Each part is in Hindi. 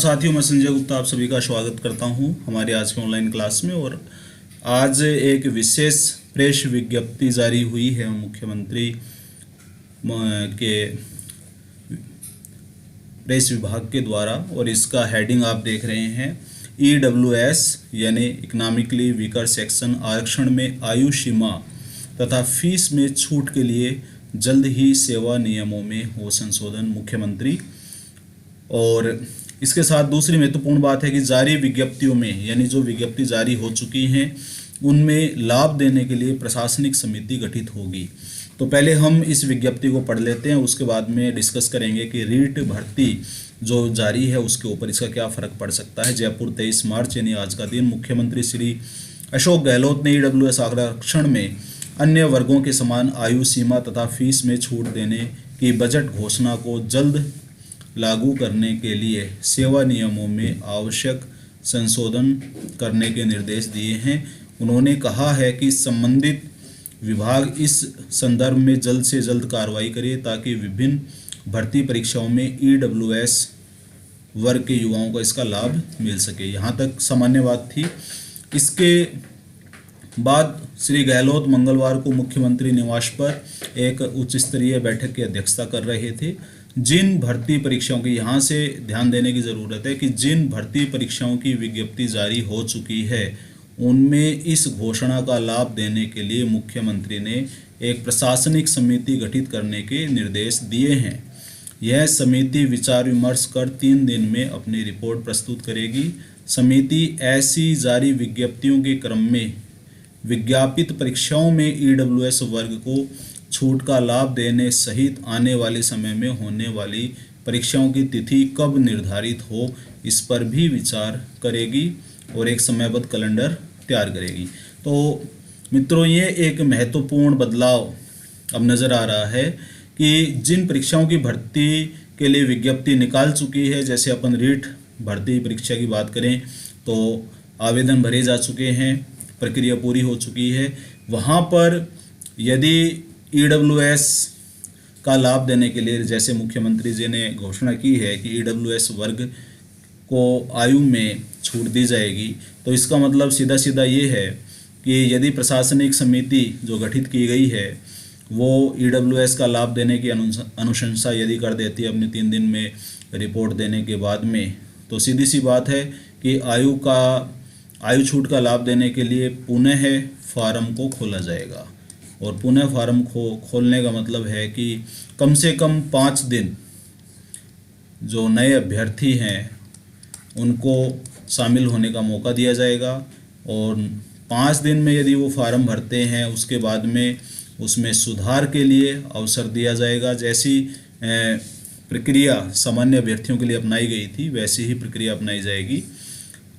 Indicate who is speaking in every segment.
Speaker 1: साथियों, मैं संजय गुप्ता आप सभी का स्वागत करता हूं हमारे आज के ऑनलाइन क्लास में। और आज एक विशेष प्रेस विज्ञप्ति जारी हुई है मुख्यमंत्री के प्रेस विभाग के द्वारा, और इसका हेडिंग आप देख रहे हैं EWS यानी इकोनॉमिकली वीकर सेक्शन आरक्षण में आयु सीमा तथा फीस में छूट के लिए जल्द ही सेवा नियमों में हो संशोधन, मुख्यमंत्री। और इसके साथ दूसरी महत्वपूर्ण बात है कि जारी विज्ञप्तियों में यानी जो विज्ञप्ति जारी हो चुकी हैं उनमें लाभ देने के लिए प्रशासनिक समिति गठित होगी। तो पहले हम इस विज्ञप्ति को पढ़ लेते हैं, उसके बाद में डिस्कस करेंगे कि रीट भर्ती जो जारी है उसके ऊपर इसका क्या फ़र्क पड़ सकता है। जयपुर 23 मार्च यानी आज का दिन। मुख्यमंत्री श्री अशोक गहलोत ने EWS आरक्षण में अन्य वर्गों के समान आयु सीमा तथा फीस में छूट देने की बजट घोषणा को जल्द लागू करने के लिए सेवा नियमों में आवश्यक संशोधन करने के निर्देश दिए हैं। उन्होंने कहा है कि संबंधित विभाग इस संदर्भ में जल्द से जल्द कार्रवाई करे ताकि विभिन्न भर्ती परीक्षाओं में EWS वर्ग के युवाओं को इसका लाभ मिल सके। यहाँ तक सामान्य बात थी। इसके बाद श्री गहलोत मंगलवार को मुख्यमंत्री निवास पर एक उच्च स्तरीय बैठक की अध्यक्षता कर रहे थे। जिन भर्ती परीक्षाओं की, यहाँ से ध्यान देने की ज़रूरत है कि जिन भर्ती परीक्षाओं की विज्ञप्ति जारी हो चुकी है उनमें इस घोषणा का लाभ देने के लिए मुख्यमंत्री ने एक प्रशासनिक समिति गठित करने के निर्देश दिए हैं। यह समिति विचार विमर्श कर 3 दिन में अपनी रिपोर्ट प्रस्तुत करेगी। समिति ऐसी जारी विज्ञप्तियों के क्रम में विज्ञापित परीक्षाओं में EWS वर्ग को छूट का लाभ देने सहित आने वाले समय में होने वाली परीक्षाओं की तिथि कब निर्धारित हो इस पर भी विचार करेगी और एक समयबद्ध कैलेंडर तैयार करेगी। तो मित्रों, ये एक महत्वपूर्ण बदलाव अब नज़र आ रहा है कि जिन परीक्षाओं की भर्ती के लिए विज्ञप्ति निकाल चुकी है, जैसे अपन रीट भर्ती परीक्षा की बात करें तो आवेदन भरे जा चुके हैं, प्रक्रिया पूरी हो चुकी है। वहाँ पर यदि EWS का लाभ देने के लिए, जैसे मुख्यमंत्री जी ने घोषणा की है कि EWS वर्ग को आयु में छूट दी जाएगी, तो इसका मतलब सीधा सीधा ये है कि यदि प्रशासनिक समिति जो गठित की गई है वो EWS का लाभ देने की अनुशंसा यदि कर देती है अपने 3 दिन में रिपोर्ट देने के बाद में, तो सीधी सी बात है कि आयु छूट का लाभ देने के लिए पुनः फार्म को खोला जाएगा। और पुनः फार्म खोलने का मतलब है कि कम से कम 5 दिन जो नए अभ्यर्थी हैं उनको शामिल होने का मौका दिया जाएगा। और 5 दिन में यदि वो फार्म भरते हैं उसके बाद में उसमें सुधार के लिए अवसर दिया जाएगा। जैसी प्रक्रिया सामान्य अभ्यर्थियों के लिए अपनाई गई थी वैसी ही प्रक्रिया अपनाई जाएगी।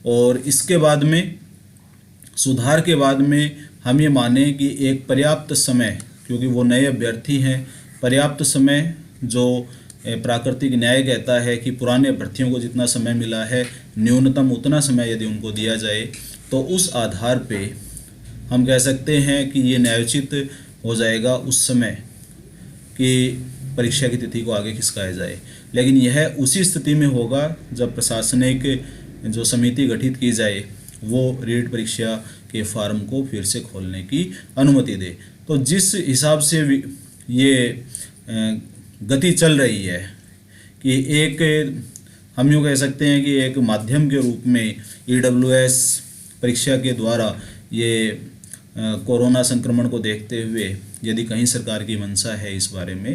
Speaker 1: और इसके बाद में, सुधार के बाद में, हम ये माने कि एक पर्याप्त समय, क्योंकि वो नए अभ्यर्थी हैं, पर्याप्त समय जो प्राकृतिक न्याय कहता है कि पुराने अभ्यर्थियों को जितना समय मिला है न्यूनतम उतना समय यदि उनको दिया जाए तो उस आधार पे हम कह सकते हैं कि ये न्यायोचित हो जाएगा उस समय कि परीक्षा की तिथि को आगे खिसकाया जाए। लेकिन यह उसी स्थिति में होगा जब प्रशासनिक जो समिति गठित की जाए वो रीट परीक्षा के फार्म को फिर से खोलने की अनुमति दे। तो जिस हिसाब से ये गति चल रही है कि एक, हम यूँ कह सकते हैं कि एक माध्यम के रूप में EWS परीक्षा के द्वारा ये कोरोना संक्रमण को देखते हुए यदि कहीं सरकार की मंशा है इस बारे में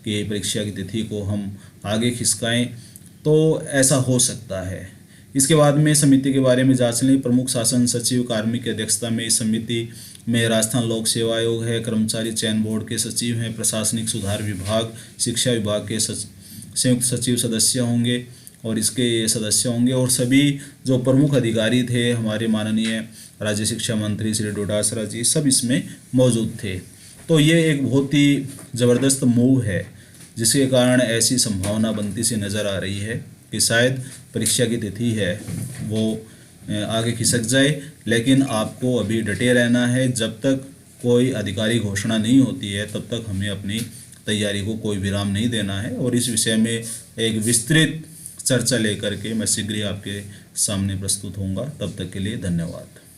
Speaker 1: कि परीक्षा की तिथि को हम आगे खिसकाएं तो ऐसा हो सकता है। इसके बाद में समिति के बारे में जांचने प्रमुख शासन सचिव कार्मिक की अध्यक्षता में इस समिति में राजस्थान लोक सेवा आयोग है, कर्मचारी चयन बोर्ड के सचिव हैं, प्रशासनिक सुधार विभाग, शिक्षा विभाग के संयुक्त सचिव सदस्य होंगे और इसके सदस्य होंगे। और सभी जो प्रमुख अधिकारी थे, हमारे माननीय राज्य शिक्षा मंत्री श्री डोटासरा जी, सब इसमें मौजूद थे। तो ये एक बहुत ही ज़बरदस्त मूव है जिसके कारण ऐसी संभावना बनती सी नज़र आ रही है कि शायद परीक्षा की तिथि है वो आगे खिसक जाए। लेकिन आपको अभी डटे रहना है, जब तक कोई आधिकारिक घोषणा नहीं होती है तब तक हमें अपनी तैयारी को कोई विराम नहीं देना है। और इस विषय में एक विस्तृत चर्चा लेकर के मैं शीघ्र ही आपके सामने प्रस्तुत होऊंगा। तब तक के लिए धन्यवाद।